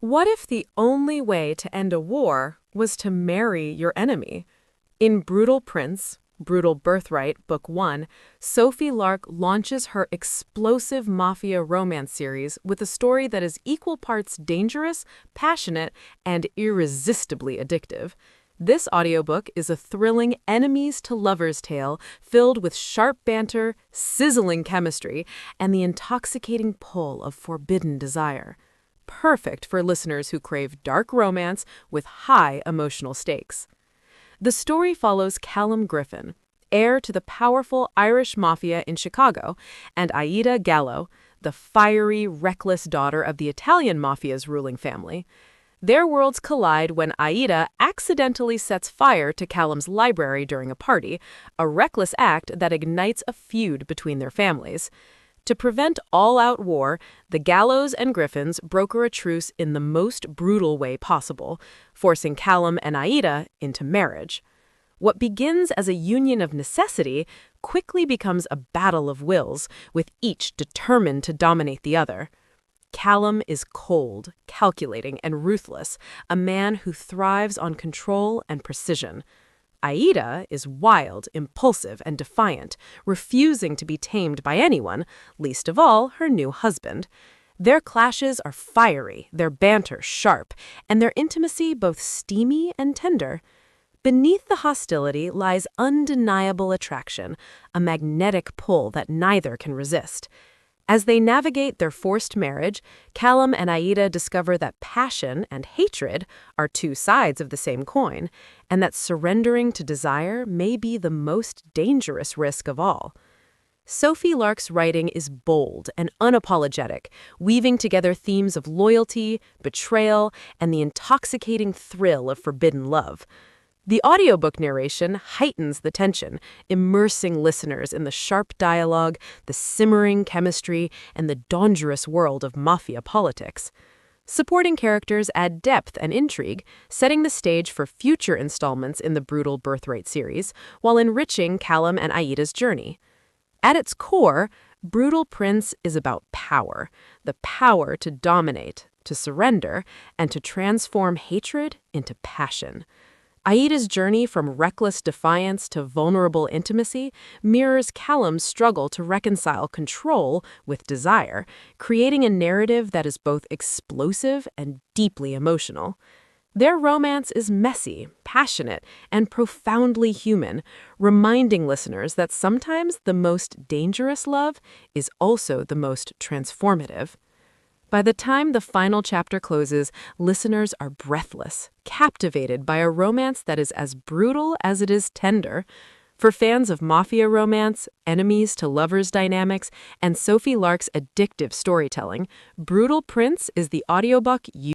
What if the only way to end a war was to marry your enemy? In Brutal Prince, Brutal Birthright, Book 1, Sophie Lark launches her explosive mafia romance series with a story that is equal parts dangerous, passionate, and irresistibly addictive. This audiobook is a thrilling enemies-to-lovers tale filled with sharp banter, sizzling chemistry, and the intoxicating pull of forbidden desire. Perfect for listeners who crave dark romance with high emotional stakes. The story follows Callum Griffin, heir to the powerful Irish mafia in Chicago, and Aida Gallo, the fiery, reckless daughter of the Italian mafia's ruling family. Their worlds collide when Aida accidentally sets fire to Callum's library during a party, a reckless act that ignites a feud between their families. To prevent all-out war, the Gallos and Griffins broker a truce in the most brutal way possible, forcing Callum and Aida into marriage. What begins as a union of necessity quickly becomes a battle of wills, with each determined to dominate the other. Callum is cold, calculating, and ruthless, a man who thrives on control and precision. Aida is wild, impulsive, and defiant, refusing to be tamed by anyone, least of all her new husband. Their clashes are fiery, their banter sharp, and their intimacy both steamy and tender. Beneath the hostility lies undeniable attraction, a magnetic pull that neither can resist. As they navigate their forced marriage, Callum and Aida discover that passion and hatred are two sides of the same coin, and that surrendering to desire may be the most dangerous risk of all. Sophie Lark's writing is bold and unapologetic, weaving together themes of loyalty, betrayal, and the intoxicating thrill of forbidden love. The audiobook narration heightens the tension, immersing listeners in the sharp dialogue, the simmering chemistry, and the dangerous world of mafia politics. Supporting characters add depth and intrigue, setting the stage for future installments in the Brutal Birthright series, while enriching Callum and Aida's journey. At its core, Brutal Prince is about power, the power to dominate, to surrender, and to transform hatred into passion. Aida's journey from reckless defiance to vulnerable intimacy mirrors Callum's struggle to reconcile control with desire, creating a narrative that is both explosive and deeply emotional. Their romance is messy, passionate, and profoundly human, reminding listeners that sometimes the most dangerous love is also the most transformative. By the time the final chapter closes, listeners are breathless, captivated by a romance that is as brutal as it is tender. For fans of mafia romance, enemies-to-lovers dynamics, and Sophie Lark's addictive storytelling, Brutal Prince is the audiobook you